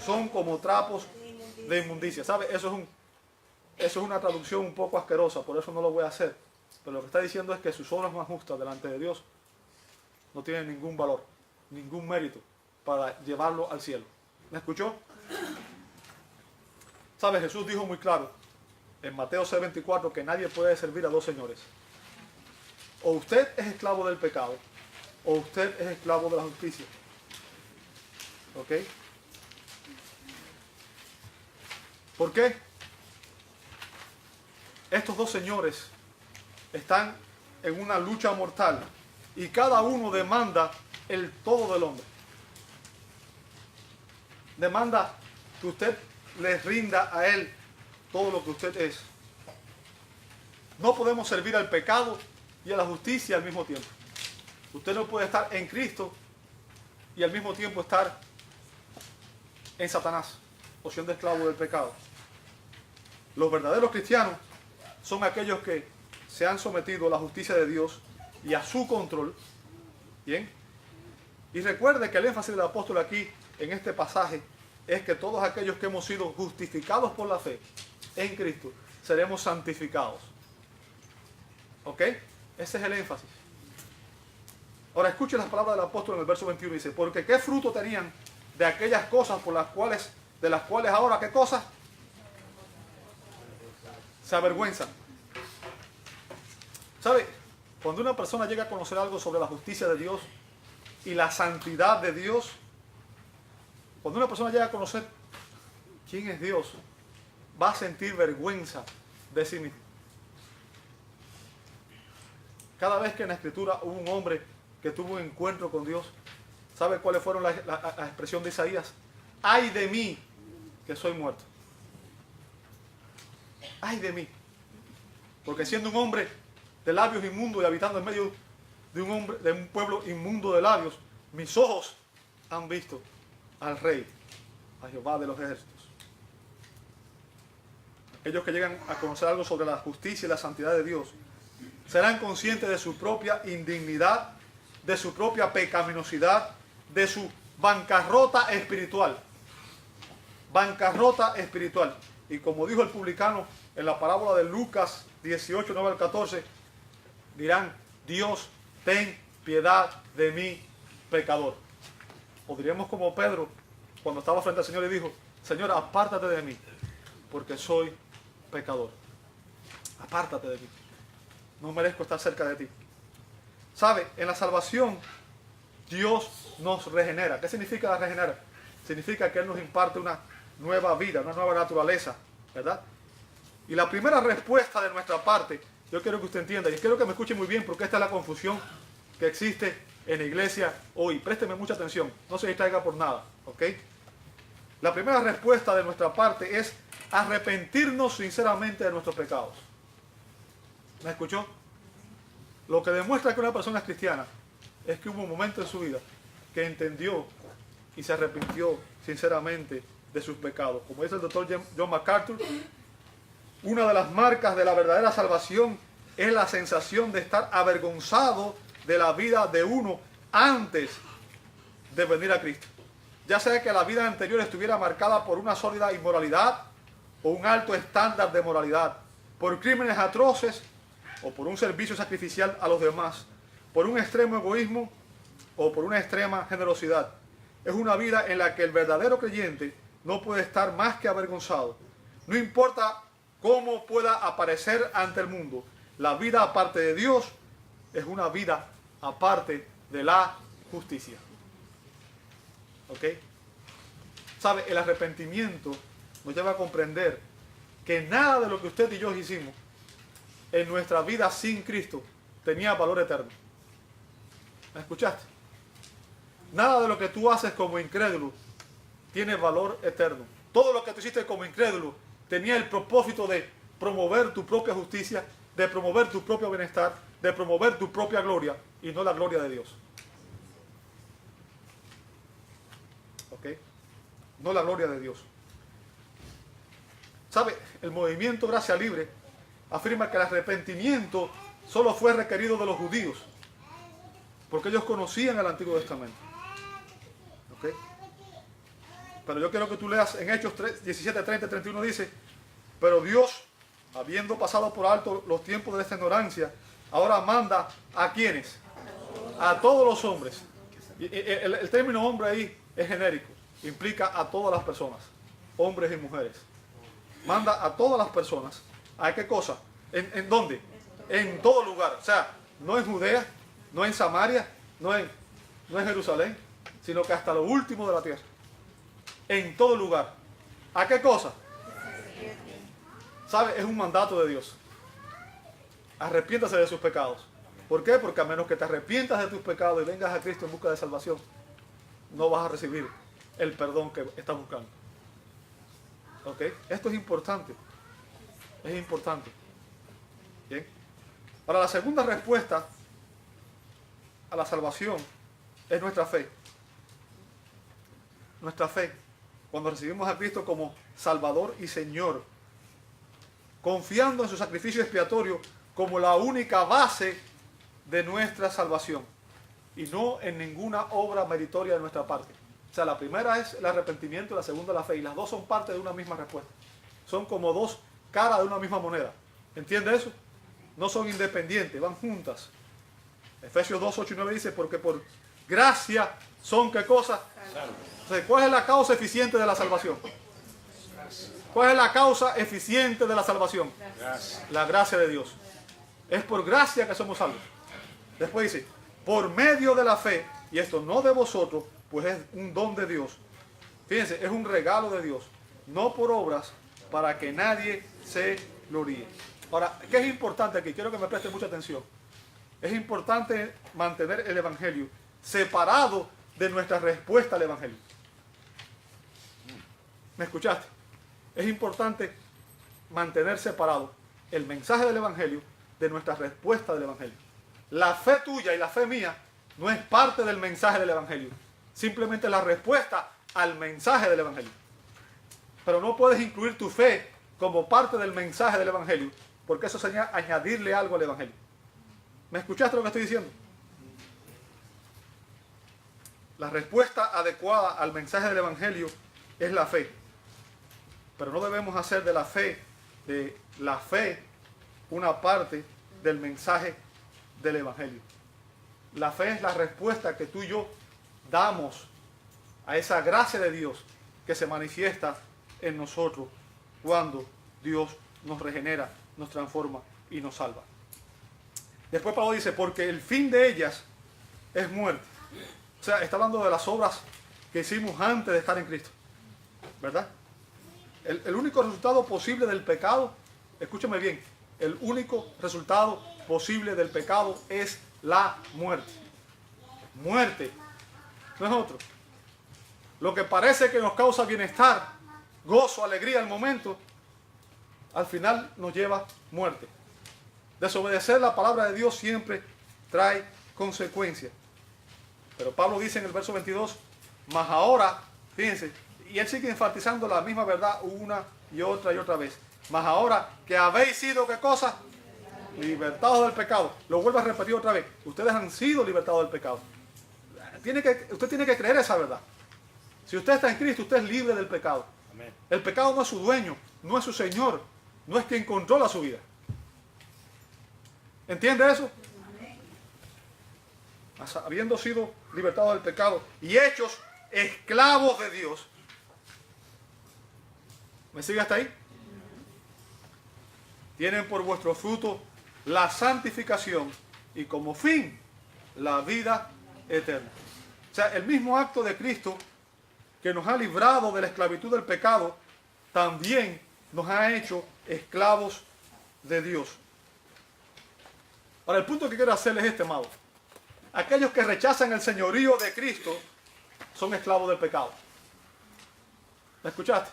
son como trapos de inmundicia. ¿Sabe? Eso es una traducción un poco asquerosa, por eso no lo voy a hacer. Pero lo que está diciendo es que sus obras más justas delante de Dios no tienen ningún valor, ningún mérito para llevarlo al cielo. ¿Me escuchó? ¿Sabe? Jesús dijo muy claro en Mateo 6:24 que nadie puede servir a dos señores. O usted es esclavo del pecado, o usted es esclavo de la justicia. ¿Ok? ¿Por qué? Estos dos señores están en una lucha mortal y cada uno demanda el todo del hombre. Demanda que usted le rinda a él todo lo que usted es. No podemos servir al pecado y a la justicia al mismo tiempo. Usted no puede estar en Cristo y al mismo tiempo estar en Satanás o siendo esclavo del pecado. Los verdaderos cristianos son aquellos que se han sometido a la justicia de Dios y a su control. ¿Bien? Y recuerde que el énfasis del apóstol aquí, en este pasaje, es que todos aquellos que hemos sido justificados por la fe en Cristo, seremos santificados. ¿Ok? Ese es el énfasis. Ahora escuche las palabras del apóstol en el verso 21. Dice, porque qué fruto tenían de aquellas cosas de las cuales ahora, ¿qué cosas? Se avergüenzan. ¿Sabe? Cuando una persona llega a conocer algo sobre la justicia de Dios y la santidad de Dios, cuando una persona llega a conocer quién es Dios, va a sentir vergüenza de sí mismo. Cada vez que en la Escritura hubo un hombre que tuvo un encuentro con Dios, ¿sabe cuáles fueron la expresión de Isaías? ¡Ay de mí, que soy muerto! ¡Ay de mí! Porque siendo un hombre de labios inmundos y habitando en medio de un pueblo inmundo de labios, mis ojos han visto al Rey, a Jehová de los ejércitos. Aquellos que llegan a conocer algo sobre la justicia y la santidad de Dios serán conscientes de su propia indignidad, de su propia pecaminosidad, de su bancarrota espiritual. Bancarrota espiritual. Y como dijo el publicano en la parábola de Lucas 18, 9 al 14, dirán, Dios, ten piedad de mí, pecador. O diríamos como Pedro, cuando estaba frente al Señor y dijo, Señor, apártate de mí, porque soy pecador. Apártate de mí. No merezco estar cerca de ti. ¿Sabe? En la salvación, Dios nos regenera. ¿Qué significa regenerar? significa que Él nos imparte una nueva vida, una nueva naturaleza, ¿verdad? Y la primera respuesta de nuestra parte, yo quiero que usted entienda, y quiero que me escuche muy bien, porque esta es la confusión que existe en la iglesia hoy. Présteme mucha atención, no se distraiga por nada, ¿ok? La primera respuesta de nuestra parte es arrepentirnos sinceramente de nuestros pecados. ¿Me escuchó? Lo que demuestra que una persona es cristiana es que hubo un momento en su vida que entendió y se arrepintió sinceramente de sus pecados. Como dice el doctor John MacArthur, una de las marcas de la verdadera salvación es la sensación de estar avergonzado de la vida de uno antes de venir a Cristo. Ya sea que la vida anterior estuviera marcada por una sólida inmoralidad o un alto estándar de moralidad, por crímenes atroces o por un servicio sacrificial a los demás, por un extremo egoísmo o por una extrema generosidad. Es una vida en la que el verdadero creyente no puede estar más que avergonzado. No importa cómo pueda aparecer ante el mundo, la vida aparte de Dios es una vida aparte de la justicia. ¿Ok? ¿Sabe? El arrepentimiento nos lleva a comprender que nada de lo que usted y yo hicimos en nuestra vida sin Cristo tenía valor eterno. ¿Me escuchaste? Nada de lo que tú haces como incrédulo tiene valor eterno. Todo lo que tú hiciste como incrédulo tenía el propósito de promover tu propia justicia, de promover tu propio bienestar, de promover tu propia gloria y no la gloria de Dios. ¿Ok? No la gloria de Dios. ¿Sabe? El movimiento Gracia Libre afirma que el arrepentimiento solo fue requerido de los judíos, porque ellos conocían el Antiguo Testamento. ¿Ok? Pero yo quiero que tú leas en Hechos 17, 30 y 31 dice, pero Dios, habiendo pasado por alto los tiempos de esta ignorancia, ahora manda ¿a quiénes? A todos los hombres. El término hombre ahí es genérico, implica a todas las personas, hombres y mujeres. Manda a todas las personas. ¿A qué cosa? ¿En dónde? En todo lugar. O sea, no en Judea, no en Samaria, no en Jerusalén, sino que hasta lo último de la tierra. En todo lugar. ¿A qué cosa? ¿Sabe? Es un mandato de Dios. Arrepiéntase de sus pecados. ¿Por qué? Porque a menos que te arrepientas de tus pecados y vengas a Cristo en busca de salvación, no vas a recibir el perdón que estás buscando. ¿Ok? Esto es importante. Es importante. Bien. Ahora, la segunda respuesta a la salvación es nuestra fe. Nuestra fe. Cuando recibimos a Cristo como Salvador y Señor, confiando en su sacrificio expiatorio como la única base de nuestra salvación y no en ninguna obra meritoria de nuestra parte. O sea, la primera es el arrepentimiento y la segunda la fe, y las dos son parte de una misma respuesta. Son como dos caras de una misma moneda. ¿Entiende eso? No son independientes, van juntas. Efesios 2, 8 y 9 dice, porque por gracia son ¿qué cosa? Entonces, ¿cuál es la causa eficiente de la salvación? ¿Cuál es la causa eficiente de la salvación? La gracia de Dios. Es por gracia que somos salvos. Después dice, por medio de la fe, y esto no de vosotros, pues es un don de Dios. Fíjense, es un regalo de Dios, no por obras, para que nadie se gloríe. Ahora, ¿qué es importante aquí? Quiero que me preste mucha atención. Es importante mantener el Evangelio separado de nuestra respuesta al Evangelio. ¿Me escuchaste? Es importante mantener separado el mensaje del Evangelio de nuestra respuesta del Evangelio. La fe tuya y la fe mía no es parte del mensaje del Evangelio. Simplemente la respuesta al mensaje del Evangelio. Pero no puedes incluir tu fe como parte del mensaje del Evangelio, porque eso sería añadirle algo al Evangelio. ¿Me escuchaste lo que estoy diciendo? La respuesta adecuada al mensaje del Evangelio es la fe. Pero no debemos hacer de la fe una parte del mensaje del Evangelio. La fe es la respuesta que tú y yo damos a esa gracia de Dios que se manifiesta en nosotros cuando Dios nos regenera, nos transforma y nos salva. Después Pablo dice, porque el fin de ellas es muerte. O sea, está hablando de las obras que hicimos antes de estar en Cristo. ¿Verdad? El único resultado posible del pecado, escúchame bien, el único resultado posible del pecado es la muerte. Muerte, no es otro. Lo que parece que nos causa bienestar, gozo, alegría al momento, al final nos lleva muerte. Desobedecer la palabra de Dios siempre trae consecuencias. Pero Pablo dice en el verso 22, mas ahora, fíjense, y él sigue enfatizando la misma verdad una y otra vez. Mas ahora que habéis sido, ¿qué cosa? Libertados del pecado. Lo vuelvo a repetir otra vez. Ustedes han sido libertados del pecado. Usted tiene que creer esa verdad. Si usted está en Cristo, usted es libre del pecado. Amén. El pecado no es su dueño, no es su señor, no es quien controla su vida. ¿Entiende eso? Habiendo sido libertados del pecado y hechos esclavos de Dios. ¿Me sigue hasta ahí? Tienen por vuestro fruto la santificación y como fin la vida eterna. O sea, el mismo acto de Cristo que nos ha librado de la esclavitud del pecado, también nos ha hecho esclavos de Dios. Ahora, el punto que quiero hacerles es este, amado. Aquellos que rechazan el señorío de Cristo son esclavos del pecado. ¿Me escuchaste?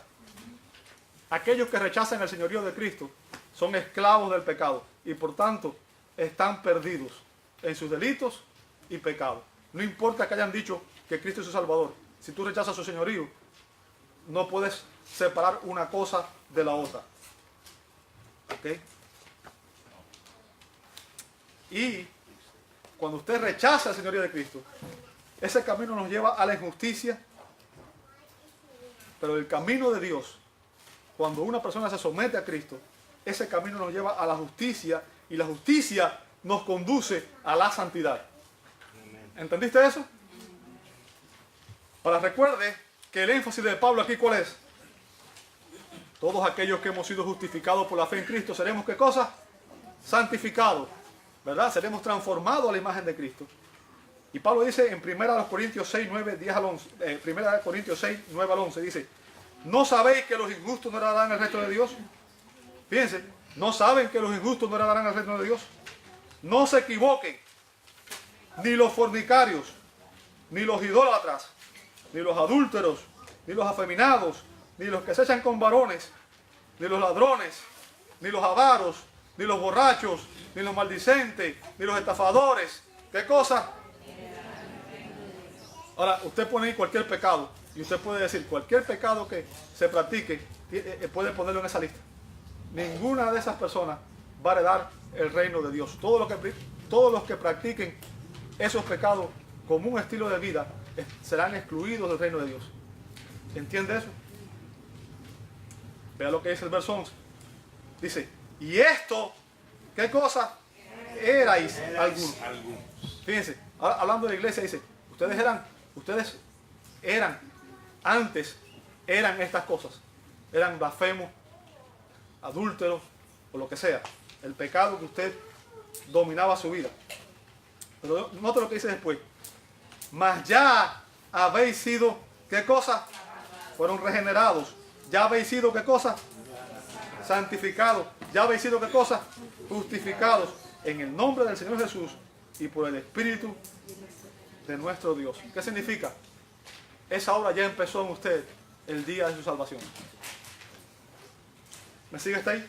Aquellos que rechazan el señorío de Cristo son esclavos del pecado y por tanto están perdidos en sus delitos y pecados. No importa que hayan dicho que Cristo es su Salvador. Si tú rechazas su señorío, no puedes separar una cosa de la otra. ¿Ok? Y cuando usted rechaza el señorío de Cristo, ese camino nos lleva a la injusticia. Pero el camino de Dios, cuando una persona se somete a Cristo, ese camino nos lleva a la justicia y la justicia nos conduce a la santidad. ¿Entendiste eso? Ahora recuerde que el énfasis de Pablo aquí, ¿cuál es? Todos aquellos que hemos sido justificados por la fe en Cristo, ¿seremos qué cosa? Santificados, ¿verdad? Seremos transformados a la imagen de Cristo. Y Pablo dice en 1 Corintios 6, 9, 10 al 11, 1 Corintios 6, 9 al 11, dice, ¿no sabéis que los injustos no heredarán el reino de Dios? Fíjense, ¿no saben que los injustos no heredarán el reino de Dios? No se equivoquen, ni los fornicarios, ni los idólatras, ni los adúlteros, ni los afeminados, ni los que se echan con varones, ni los ladrones, ni los avaros, ni los borrachos, ni los maldicentes, ni los estafadores. ¿Qué cosa? Ahora, usted pone ahí cualquier pecado y usted puede decir cualquier pecado que se practique, puede ponerlo en esa lista. Ninguna de esas personas va a heredar el reino de Dios. Todos los que practiquen esos pecados como un estilo de vida serán excluidos del reino de Dios. ¿Entiende eso? Vea lo que dice el verso 11. Dice, y esto, ¿qué cosa? Erais algunos. Fíjense, ahora, hablando de la iglesia, dice, ustedes antes eran estas cosas. Eran blasfemos, adúlteros, o lo que sea. El pecado que usted dominaba su vida. Pero note lo que dice después. Mas ya habéis sido, ¿qué cosa? Fueron regenerados. Ya habéis sido, ¿qué cosa? Santificados. Ya habéis sido, ¿qué cosa? Justificados en el nombre del Señor Jesús y por el Espíritu de nuestro Dios. ¿Qué significa? Esa obra ya empezó en usted el día de su salvación. ¿Me sigue hasta ahí?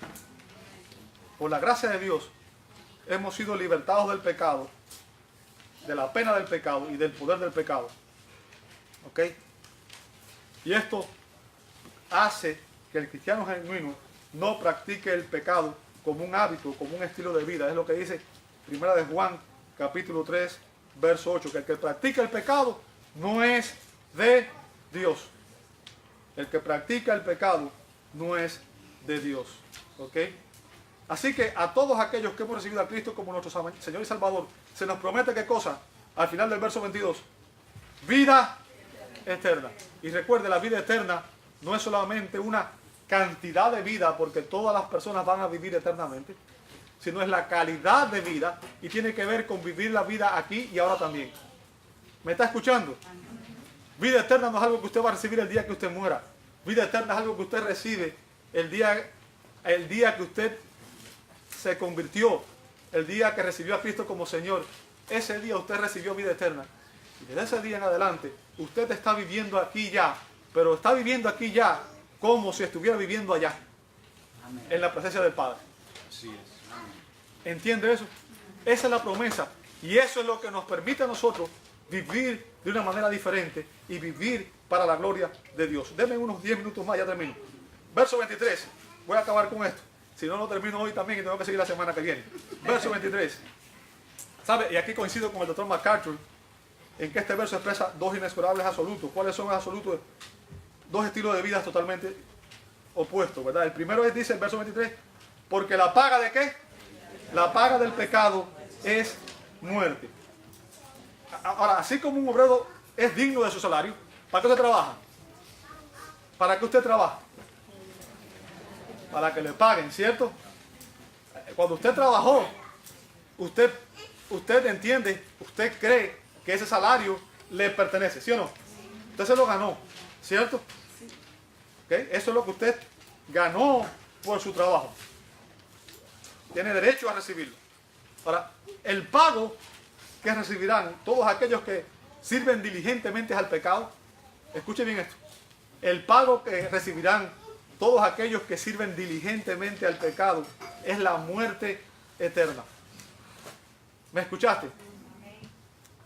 Por la gracia de Dios hemos sido libertados del pecado, de la pena del pecado y del poder del pecado. ¿Ok? Y esto hace que el cristiano genuino no practique el pecado como un hábito, como un estilo de vida. Es lo que dice 1 de Juan, capítulo 3, verso 8, que el que practica el pecado no es de Dios. El que practica el pecado no es de Dios. ¿Ok? Así que a todos aquellos que hemos recibido a Cristo como nuestro Señor y Salvador, se nos promete ¿qué cosa? Al final del verso 22, vida eterna. Y recuerde, la vida eterna no es solamente una cantidad de vida, porque todas las personas van a vivir eternamente, sino es la calidad de vida y tiene que ver con vivir la vida aquí y ahora también. ¿Me está escuchando? Vida eterna no es algo que usted va a recibir el día que usted muera. Vida eterna es algo que usted recibe el día que usted se convirtió, el día que recibió a Cristo como Señor. Ese día usted recibió vida eterna. Y desde ese día en adelante, usted está viviendo aquí ya, pero está viviendo aquí ya como si estuviera viviendo allá, amén, en la presencia del Padre. Así es. Amén. ¿Entiende eso? Esa es la promesa. Y eso es lo que nos permite a nosotros vivir de una manera diferente y vivir para la gloria de Dios. Denme unos 10 minutos más, ya termino. Verso 23. Voy a acabar con esto. Si no, lo termino hoy también y tengo que seguir la semana que viene. Verso 23. ¿Sabe? Y aquí coincido con el doctor MacArthur en que este verso expresa dos inexplorables absolutos. ¿Cuáles son los absolutos? Dos estilos de vida totalmente opuestos, ¿verdad? El primero es, dice el verso 23, porque la paga de ¿qué? La paga del pecado es muerte. Ahora, así como un obrero es digno de su salario, ¿para qué usted trabaja? ¿Para qué usted trabaja? Para que le paguen, ¿cierto? Cuando usted trabajó, usted entiende, usted cree que ese salario le pertenece, ¿sí o no? Usted se lo ganó, ¿cierto? ¿Okay? Eso es lo que usted ganó por su trabajo. Tiene derecho a recibirlo. Ahora, el pago que recibirán todos aquellos que sirven diligentemente al pecado, escuche bien esto, el pago que recibirán todos aquellos que sirven diligentemente al pecado es la muerte eterna. ¿Me escuchaste?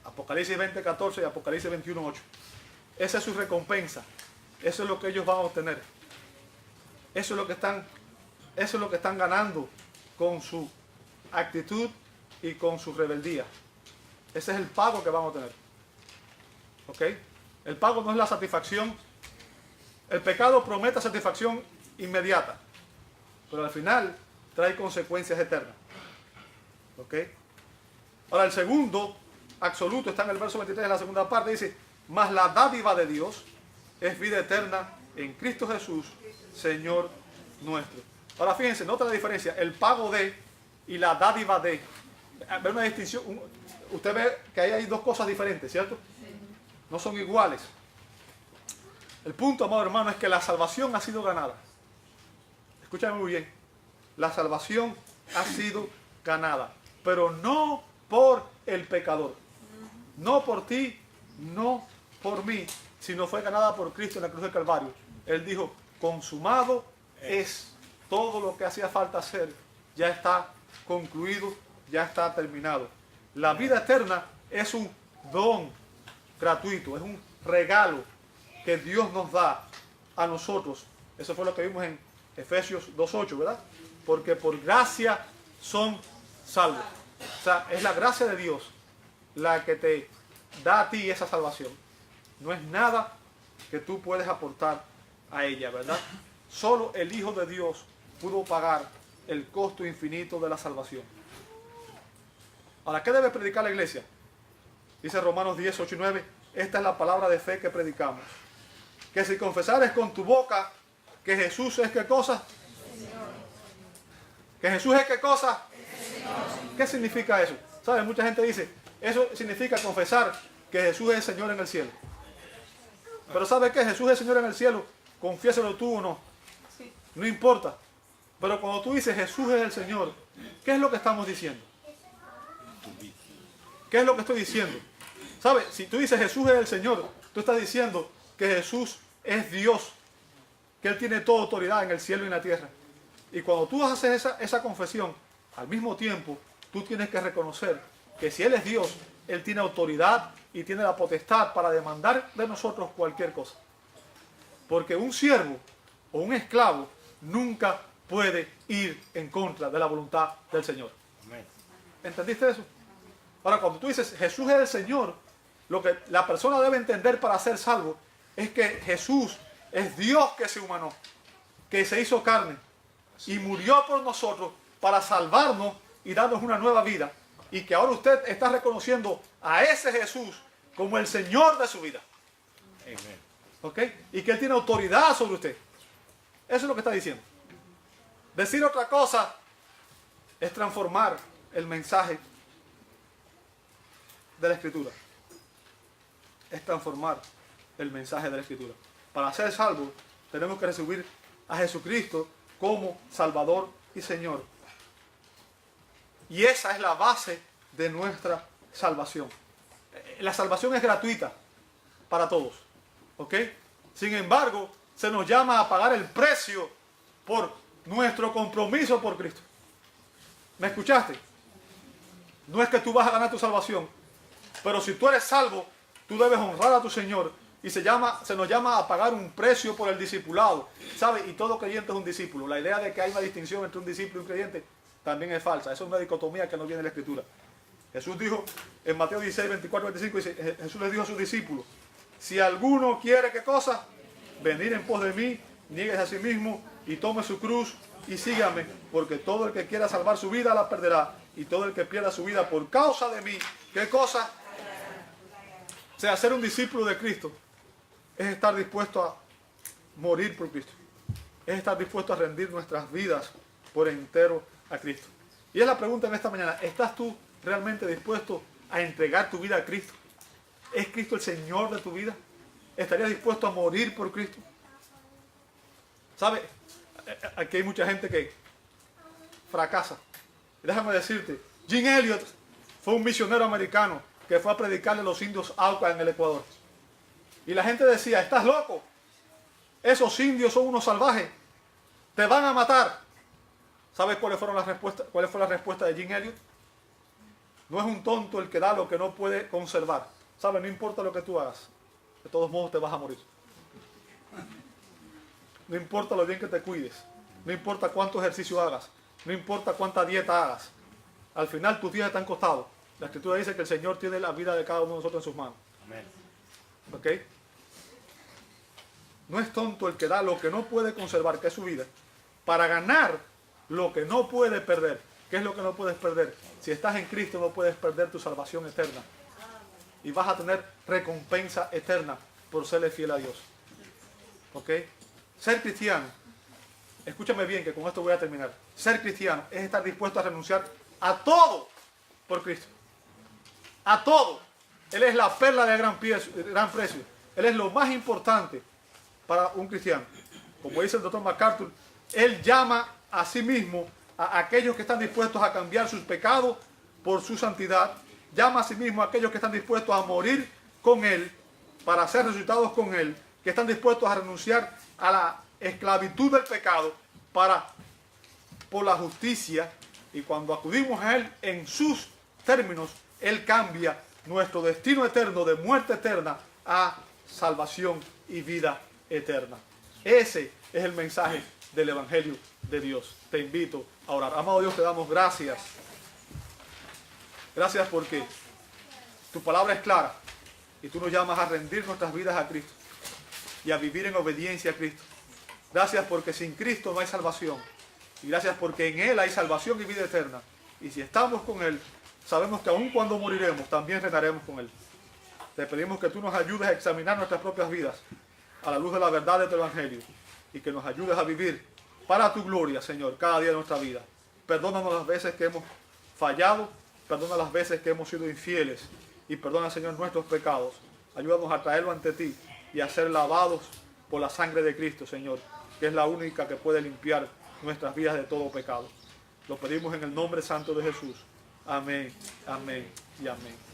Apocalipsis 20:14 y Apocalipsis 21:8. Esa es su recompensa. Eso es lo que ellos van a obtener. Eso es lo que están ganando con su actitud y con su rebeldía. Ese es el pago que van a obtener. ¿Ok? El pago no es la satisfacción. El pecado promete satisfacción inmediata, pero al final trae consecuencias eternas. ¿Ok? Ahora, el segundo absoluto está en el verso 23, en la segunda parte, dice, mas la dádiva de Dios es vida eterna en Cristo Jesús, Señor nuestro. Ahora, fíjense, nota la diferencia, el pago de y la dádiva de. Ve una distinción, usted ve que ahí hay dos cosas diferentes, ¿cierto? No son iguales. El punto, amado hermano, es que la salvación ha sido ganada. Escúchame muy bien. La salvación ha sido ganada, pero no por el pecador. No por ti, no por mí, sino fue ganada por Cristo en la cruz del Calvario. Él dijo, consumado es. Todo lo que hacía falta hacer ya está concluido, ya está terminado. La vida eterna es un don gratuito, es un regalo que Dios nos da a nosotros. Eso fue lo que vimos en Efesios 2:8, ¿verdad? Porque por gracia son salvos. O sea, es la gracia de Dios la que te da a ti esa salvación. No es nada que tú puedes aportar a ella, ¿verdad? Solo el Hijo de Dios pudo pagar el costo infinito de la salvación. Ahora, ¿qué debe predicar la iglesia? Dice Romanos 10:8-9, esta es la palabra de fe que predicamos. Que si confesares con tu boca que Jesús es ¿qué cosa? ¿Que Jesús es qué cosa? ¿Qué significa eso? ¿Sabe? Mucha gente dice, eso significa confesar que Jesús es el Señor en el cielo. Pero ¿sabe qué? Jesús es el Señor en el cielo, confiésalo tú o no. No importa. Pero cuando tú dices Jesús es el Señor, ¿qué es lo que estamos diciendo? ¿Qué es lo que estoy diciendo? ¿Sabes? Si tú dices Jesús es el Señor, tú estás diciendo que Jesús es Dios, que Él tiene toda autoridad en el cielo y en la tierra. Y cuando tú haces esa confesión, al mismo tiempo, tú tienes que reconocer que si Él es Dios, Él tiene autoridad y tiene la potestad para demandar de nosotros cualquier cosa. Porque un siervo o un esclavo nunca puede ir en contra de la voluntad del Señor. ¿Entendiste eso? Ahora, cuando tú dices Jesús es el Señor, lo que la persona debe entender para ser salvo es que Jesús es Dios que se humanó, que se hizo carne y murió por nosotros para salvarnos y darnos una nueva vida. Y que ahora usted está reconociendo a ese Jesús como el Señor de su vida. ¿Ok? Y que Él tiene autoridad sobre usted. Eso es lo que está diciendo. Decir otra cosa es transformar el mensaje de la Escritura. Es transformar el mensaje de la Escritura. Para ser salvos tenemos que recibir a Jesucristo como Salvador y Señor. Y esa es la base de nuestra salvación. La salvación es gratuita para todos, ¿ok? Sin embargo, se nos llama a pagar el precio por nuestro compromiso por Cristo. ¿Me escuchaste? No es que tú vas a ganar tu salvación, pero si tú eres salvo, tú debes honrar a tu Señor. Y se nos llama a pagar un precio por el discipulado, ¿sabe? Y todo creyente es un discípulo. La idea de que hay una distinción entre un discípulo y un creyente también es falsa. Eso es una dicotomía que no viene de la Escritura. Jesús dijo en Mateo 16, 24, 25, dice, Jesús les dijo a sus discípulos, si alguno quiere, ¿qué cosa? Venir en pos de mí, nieguese a sí mismo y tome su cruz y sígame, porque todo el que quiera salvar su vida la perderá, y todo el que pierda su vida por causa de mí, ¿qué cosa? O sea, ser un discípulo de Cristo es estar dispuesto a morir por Cristo. Es estar dispuesto a rendir nuestras vidas por entero a Cristo. Y es la pregunta en esta mañana, ¿estás tú realmente dispuesto a entregar tu vida a Cristo? ¿Es Cristo el Señor de tu vida? ¿Estarías dispuesto a morir por Cristo? ¿Sabe? Aquí hay mucha gente que fracasa. Déjame decirte, Jim Elliot fue un misionero americano que fue a predicarle a los indios Auca en el Ecuador. Y la gente decía, ¿estás loco? Esos indios son unos salvajes. Te van a matar. ¿Sabes cuál fue la respuesta de Jim Elliot? No es un tonto el que da lo que no puede conservar. ¿Sabes? No importa lo que tú hagas. De todos modos te vas a morir. No importa lo bien que te cuides. No importa cuánto ejercicio hagas. No importa cuánta dieta hagas. Al final tus días están contados. La Escritura dice que el Señor tiene la vida de cada uno de nosotros en sus manos. Amén. ¿Ok? No es tonto el que da lo que no puede conservar, que es su vida, para ganar lo que no puede perder. ¿Qué es lo que no puedes perder? Si estás en Cristo no puedes perder tu salvación eterna. Y vas a tener recompensa eterna por serle fiel a Dios. ¿Ok? Ser cristiano, escúchame bien que con esto voy a terminar. Ser cristiano es estar dispuesto a renunciar a todo por Cristo. A todo. Él es la perla de gran precio. Él es lo más importante para un cristiano. Como dice el doctor MacArthur, él llama a sí mismo a aquellos que están dispuestos a cambiar sus pecados por su santidad. Llama a sí mismo a aquellos que están dispuestos a morir con él para ser resucitados con él, que están dispuestos a renunciar a la esclavitud del pecado por la justicia. Y cuando acudimos a él en sus términos, él cambia nuestro destino eterno de muerte eterna a salvación y vida eterna. Ese es el mensaje del Evangelio de Dios. Te invito a orar. Amado Dios, te damos gracias. Gracias porque tu palabra es clara y tú nos llamas a rendir nuestras vidas a Cristo y a vivir en obediencia a Cristo. Gracias porque sin Cristo no hay salvación. Y gracias porque en Él hay salvación y vida eterna. Y si estamos con Él, sabemos que aun cuando moriremos, también reinaremos con Él. Te pedimos que tú nos ayudes a examinar nuestras propias vidas a la luz de la verdad de tu Evangelio y que nos ayudes a vivir para tu gloria, Señor, cada día de nuestra vida. Perdónanos las veces que hemos fallado, perdona las veces que hemos sido infieles y perdona, Señor, nuestros pecados. Ayúdanos a traerlo ante ti y a ser lavados por la sangre de Cristo, Señor, que es la única que puede limpiar nuestras vidas de todo pecado. Lo pedimos en el nombre santo de Jesús. Amén, amén y amén.